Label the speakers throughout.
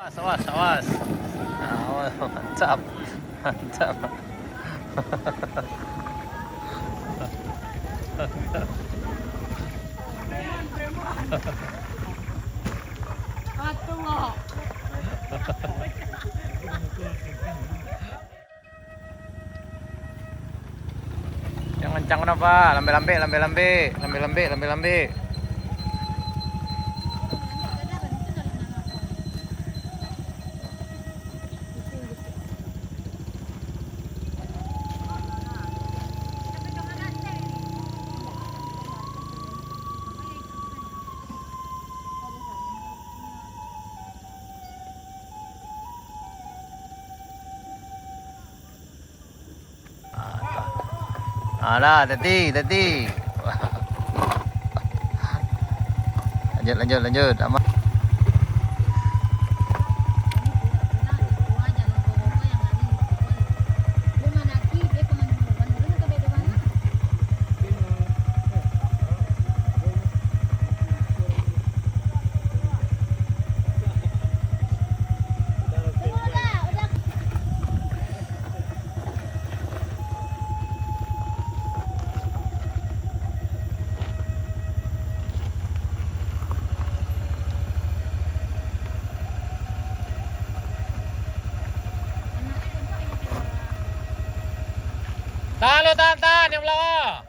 Speaker 1: Awas, awas, awas. Awas, mantap, mantap. Yang kencang kenapa? Lambe-lambe, lambe-lambe, lambe-lambe, lambe-lambe. Alah, tadi. Lanjut. Aman. Tahan yang belakang.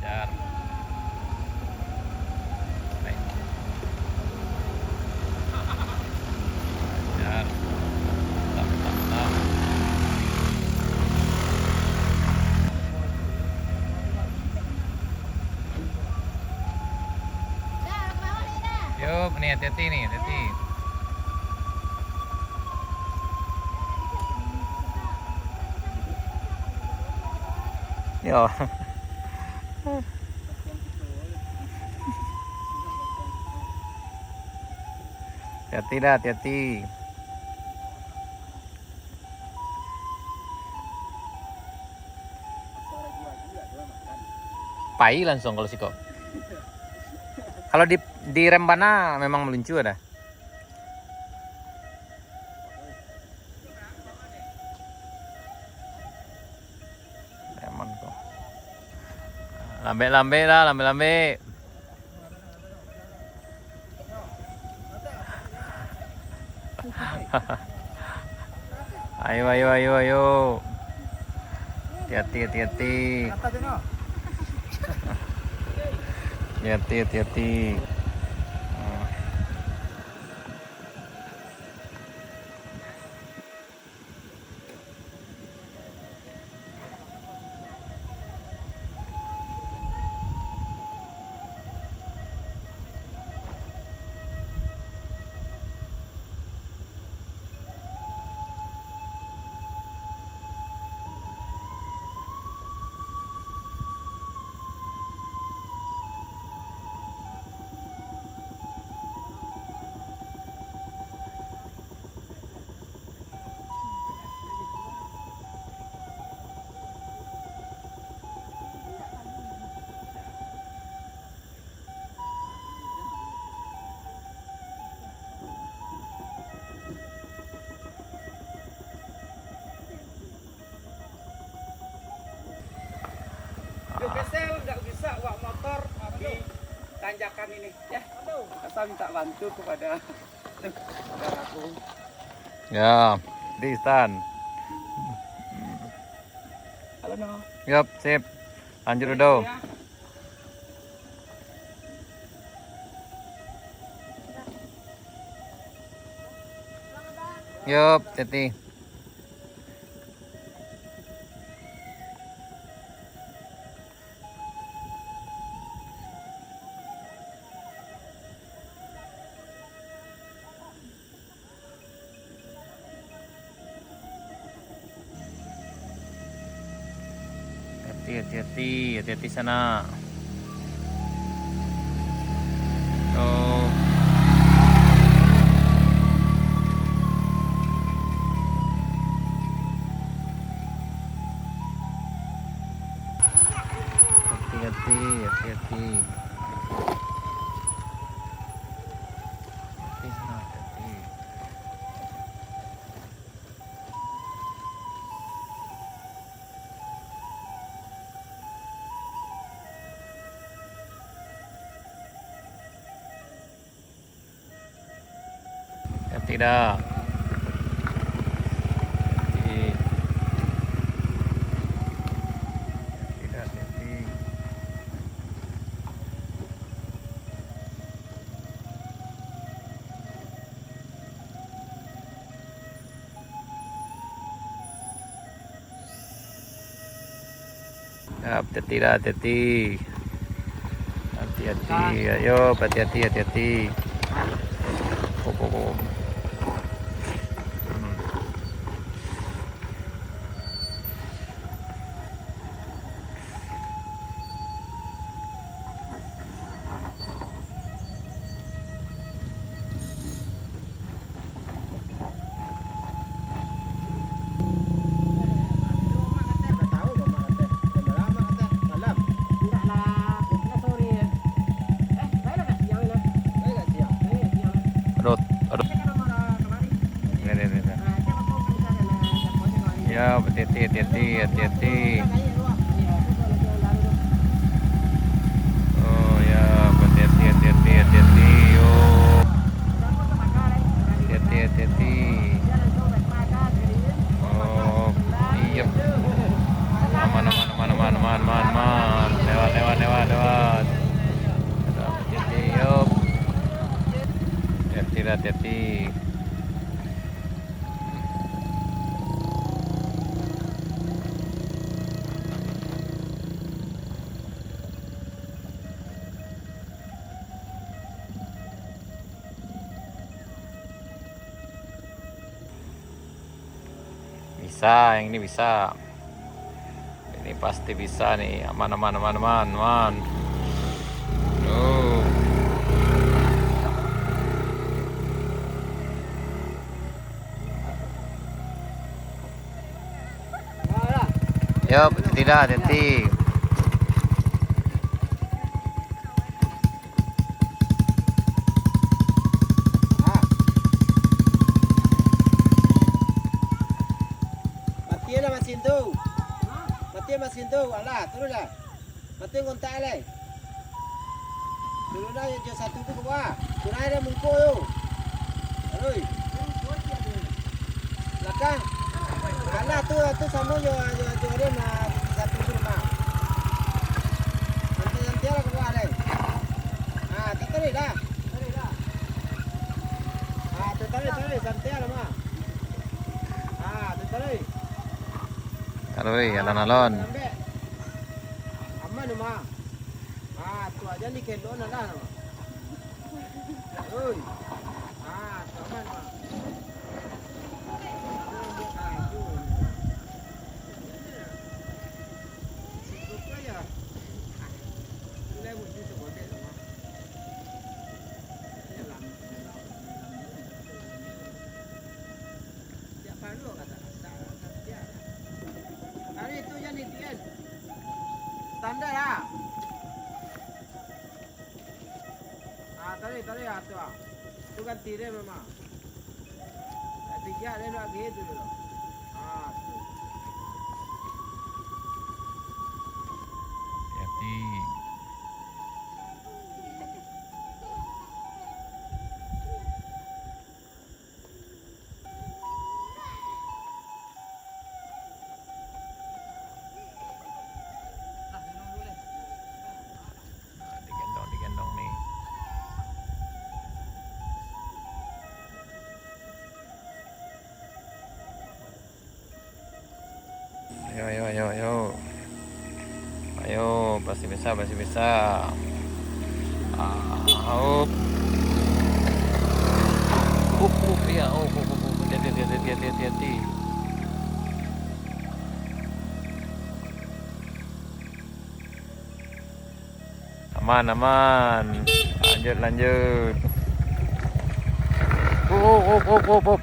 Speaker 1: Jar. Baik. Jar. Tam. Yuk, nih hati-hati nih, hati-hati. Yo. Hati-hati. Pai langsung kalau siko. Kalau di Rembana memang meluncur ada. Aman kok. Lambe-lambe lah, lambe-lambe. Ayo. Hati-hati. Hati-hati.
Speaker 2: Kesel nggak bisa bawa motor di tanjakan ini ya. Saya minta bantu kepada saudaraku.
Speaker 1: Ya, di stand.
Speaker 2: Halo no.
Speaker 1: Yap, sip. Lanjut udah. Yup, hati. Hati-hati sana. Oh. Hati-hati. hati-hati dah. Hati. Tidak hati. Ya, hati-hati dah, hati-hati. Hati-hati, ayo, hati-hati, hati-hati. Oh. Aduh, aduh. Ini. Ya, hati-hati. Oh ya, hati-hati. Yo, hati-hati. Oh, iya. Aman. Lewat. Hati-hati, yo. Hati-hati. Bisa, yang ini bisa. Ini pasti bisa nih. Aman. Oh. Yo, tidak, hati.
Speaker 2: Mesin tu, alah, turun dah. Mati kontak leh. Turun dah yang satu tu ke bawah. Turun dah mungko yo. Aduh. Belakang. Alah tu sama yo ada nak satu tu mah. Nanti lah ke bawah leh. Ah, tarik dah. Ah, tarik santai lah mah. Ah, tarik.
Speaker 1: Taruh alon-alon.
Speaker 2: Aman mah. Ah, tu aja ni kelon lah. Oi. Ah, aman mah. Standar lah. Ah, tarik tu ah. Tu kan tire memang. Tiga ada lagi tu dulu. Ah, tu.
Speaker 1: Hati. Digendong nih. Ayo, pasti bisa. Ya, hati. Aman. Lanjut. Up.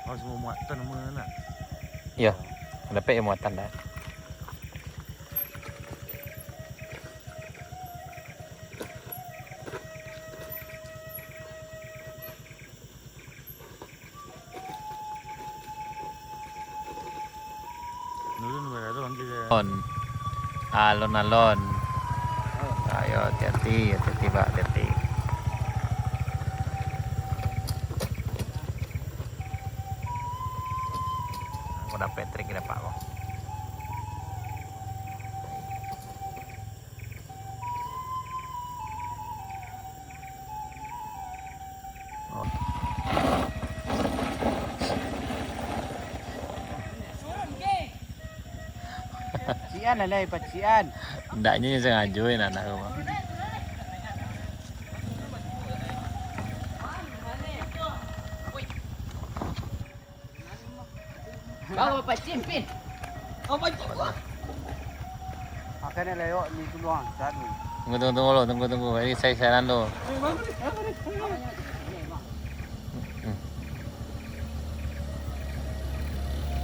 Speaker 3: Harus memuatan mana?
Speaker 1: Iya, dapat muatan dah.
Speaker 3: Nurun berada bangkit.
Speaker 1: On. Alon-alon. Ayo hati-hati, hati-hati Pak, hati-hati. Aku dapat trik ini Pak.
Speaker 2: Cian ada pacian.
Speaker 1: Hendaknya saya ngajuin anakku.
Speaker 2: Bawa pacin pin. Oh pacin. Akhirnya lewat ni keluar satu.
Speaker 1: Tunggu. Ini saya saran dulu.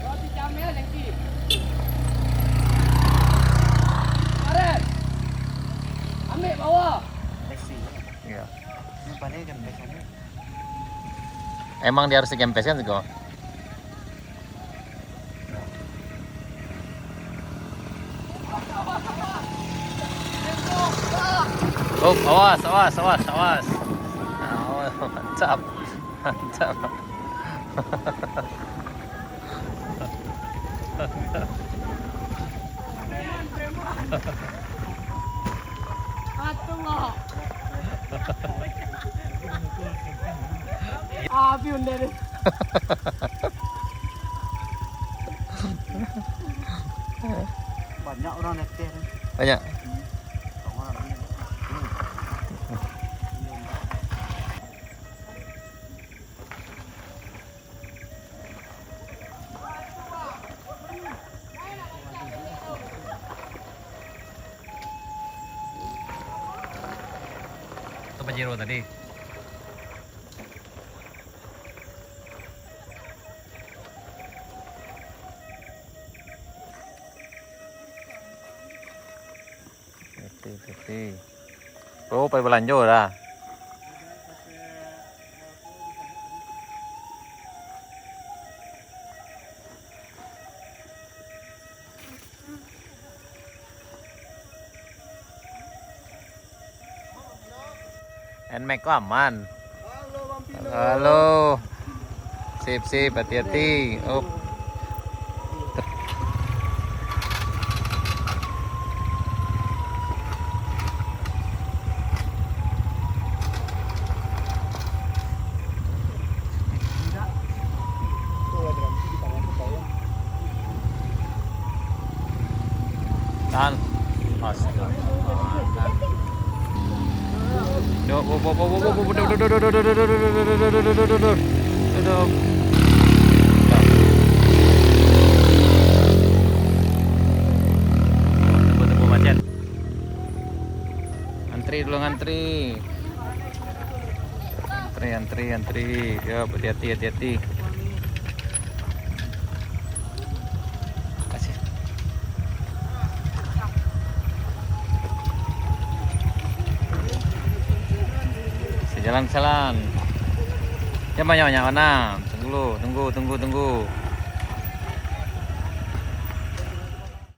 Speaker 2: Roti camel lagi. Maren. Ambil bawa. Taxi.
Speaker 1: Iya.
Speaker 2: Ini paling kan biasanya.
Speaker 1: Emang dia harus dikempes kan Sego? Oh, awas. Awas, mantap.
Speaker 2: Atullah. Abi udah deh. Banyak orang nyetir.
Speaker 1: Banyak. Itu Pajero tadi. Hati. Oh, pergi belanja dah. Nmax kok aman. Halo. Sip, hati-hati. Oh. Tahan. Astaga. Tunggu macet. Antri. Ya, hati-hati. Kasih. Jalan. Ya banyak mana? Tunggu.